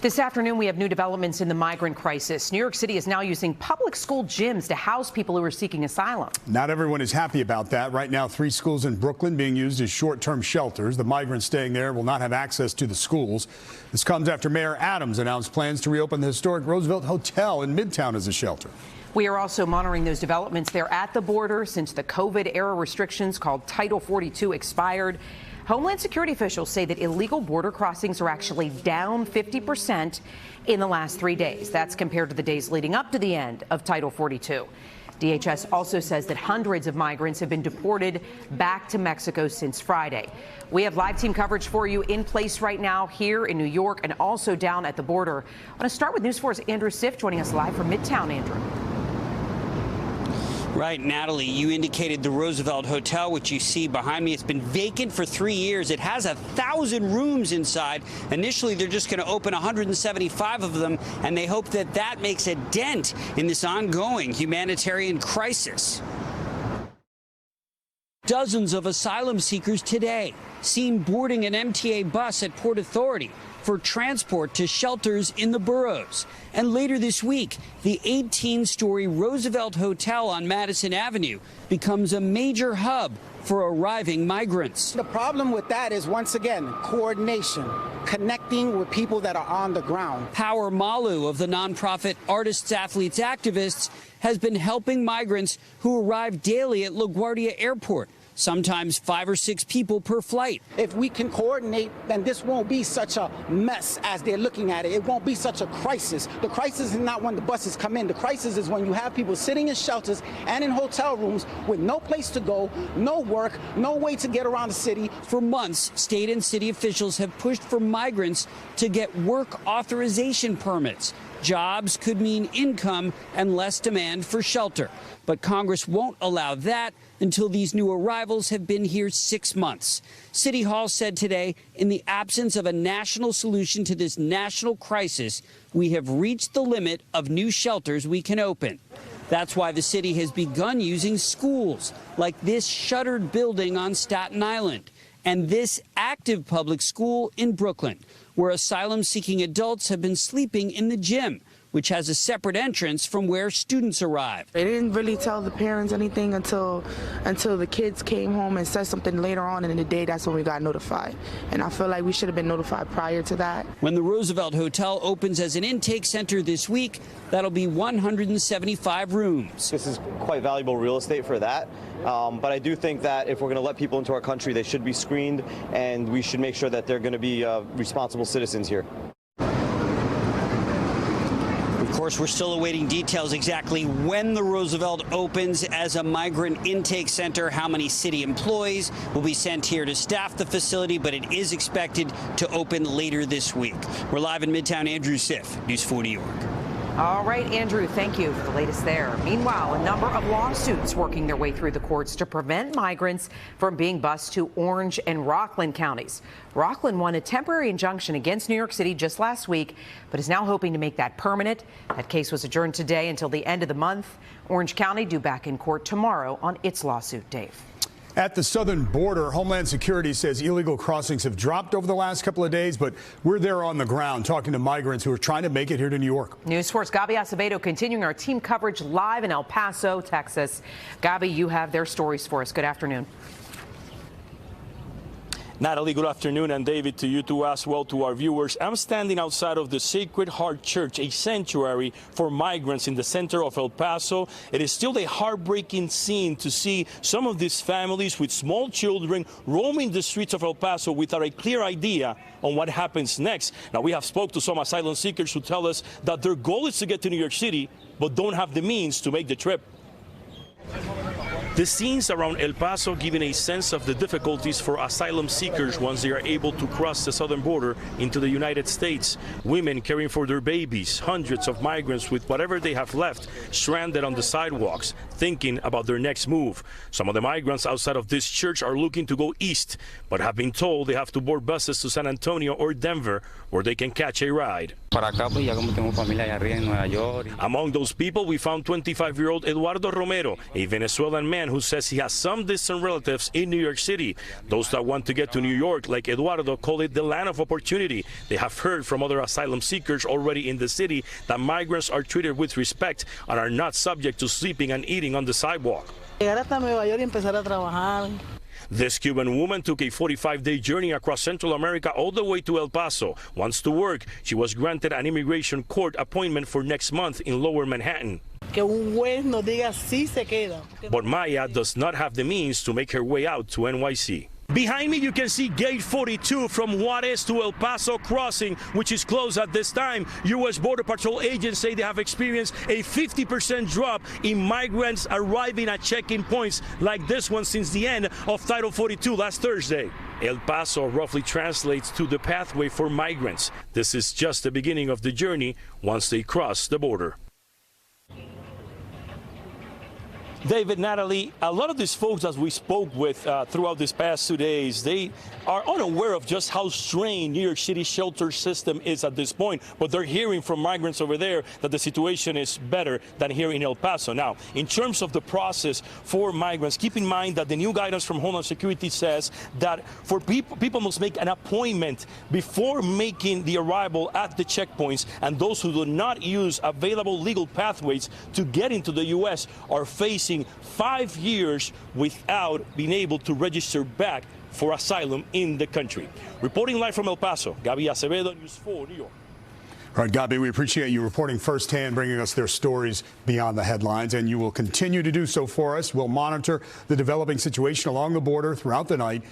This afternoon, we have new developments in the migrant crisis. New York City is now using public school gyms to house people who are seeking asylum. Not everyone is happy about that. Right now, 3 schools in Brooklyn being used as short-term shelters. The migrants staying there will not have access to the schools. This comes after Mayor Adams announced plans to reopen the historic Roosevelt Hotel in Midtown as a shelter. We are also monitoring those developments there at the border since the COVID-era restrictions called Title 42 expired. Homeland Security officials say that illegal border crossings are actually down 50% in the last 3 days. That's compared to the days leading up to the end of Title 42. DHS also says that hundreds of migrants have been deported back to Mexico since Friday. We have live team coverage for you in place right now here in New York and also down at the border. I want to start with News 4's Andrew Siff joining us live from Midtown. Andrew. Right, Natalie, you indicated the Roosevelt Hotel, which you see behind me. It's been vacant for 3 years. It has 1,000 rooms inside. Initially, they're just going to open 175 of them, and they hope that that makes a dent in this ongoing humanitarian crisis. Dozens of asylum seekers today seen boarding an MTA bus at Port Authority for transport to shelters in the boroughs. And later this week, the 18-story Roosevelt Hotel on Madison Avenue becomes a major hub for arriving migrants. The problem with that is, once again, coordination, connecting with people that are on the ground. Power Malu of the nonprofit Artists, Athletes, Activists has been helping migrants who arrive daily at LaGuardia Airport. Sometimes 5 or 6 people per flight. If we can coordinate, then this won't be such a mess as they're looking at it. It won't be such a crisis. The crisis is not when the buses come in. The crisis is when you have people sitting in shelters and in hotel rooms with no place to go, no work, no way to get around the city. For months, state and city officials have pushed for migrants to get work authorization permits. Jobs could mean income and less demand for shelter. But Congress won't allow that until these new arrivals have been here 6 months. City Hall said today, in the absence of a national solution to this national crisis, we have reached the limit of new shelters we can open. That's why the city has begun using schools, like this shuttered building on Staten Island, and this active public school in Brooklyn, where asylum-seeking adults have been sleeping in the gym, which has a separate entrance from where students arrive. They didn't really tell the parents anything until the kids came home and said something later on in the day. That's when we got notified. And I feel like we should have been notified prior to that. When the Roosevelt Hotel opens as an intake center this week, that'll be 175 rooms. This is quite valuable real estate for that. But I do think that if we're going to let people into our country, they should be screened, and we should make sure that they're going to be responsible citizens here. Of course, we're still awaiting details exactly when the Roosevelt opens as a migrant intake center, how many city employees will be sent here to staff the facility, but it is expected to open later this week. We're live in Midtown. Andrew Siff, News 4 New York. All right, Andrew, thank you for the latest there. Meanwhile, a number of lawsuits working their way through the courts to prevent migrants from being bused to Orange and Rockland counties. Rockland won a temporary injunction against New York City just last week, but is now hoping to make that permanent. That case was adjourned today until the end of the month. Orange County due back in court tomorrow on its lawsuit. Dave. At the southern border, Homeland Security says illegal crossings have dropped over the last couple of days, but we're there on the ground talking to migrants who are trying to make it here to New York. News 4's Gabi Acevedo continuing our team coverage live in El Paso, Texas. Gabi, you have their stories for us. Good afternoon. Natalie, good afternoon, and David, to you too as well, to our viewers. I'm standing outside of the Sacred Heart Church, a sanctuary for migrants in the center of El Paso. It is still a heartbreaking scene to see some of these families with small children roaming the streets of El Paso without a clear idea on what happens next. Now, we have spoke to some asylum seekers who tell us that their goal is to get to New York City, but don't have the means to make the trip. The scenes around El Paso giving a sense of the difficulties for asylum seekers once they are able to cross the southern border into the United States. Women caring for their babies, hundreds of migrants with whatever they have left stranded on the sidewalks. thinking about their next move. Some of the migrants outside of this church are looking to go east, but have been told they have to board buses to San Antonio or Denver, where they can catch a ride. Among those people, we found 25-year-old Eduardo Romero, a Venezuelan man who says he has some distant relatives in New York City. Those that want to get to New York, like Eduardo, call it the land of opportunity. They have heard from other asylum seekers already in the city that migrants are treated with respect and are not subject to sleeping and eating on the sidewalk. This Cuban woman took a 45-day journey across Central America all the way to El Paso. Wants to work. She was granted an immigration court appointment for next month in Lower Manhattan. But Maya does not have the means to make her way out to NYC. Behind me, you can see Gate 42 from Juarez to El Paso crossing, which is closed at this time. U.S. Border Patrol agents say they have experienced a 50% drop in migrants arriving at check-in points like this one since the end of Title 42 last Thursday. El Paso roughly translates to the pathway for migrants. This is just the beginning of the journey once they cross the border. David, Natalie, a lot of these folks as we spoke with throughout these past 2 days, they are unaware of just how strained New York City's shelter system is at this point, but they're hearing from migrants over there that the situation is better than here in El Paso. Now, in terms of the process for migrants, keep in mind that the new guidance from Homeland Security says that for people must make an appointment before making the arrival at the checkpoints, and those who do not use available legal pathways to get into the U.S. are facing 5 years without being able to register back for asylum in the country. Reporting live from El Paso, Gabi Acevedo, News 4, New York. All right, Gabi, we appreciate you reporting firsthand, bringing us their stories beyond the headlines, and you will continue to do so for us. We'll monitor the developing situation along the border throughout the night.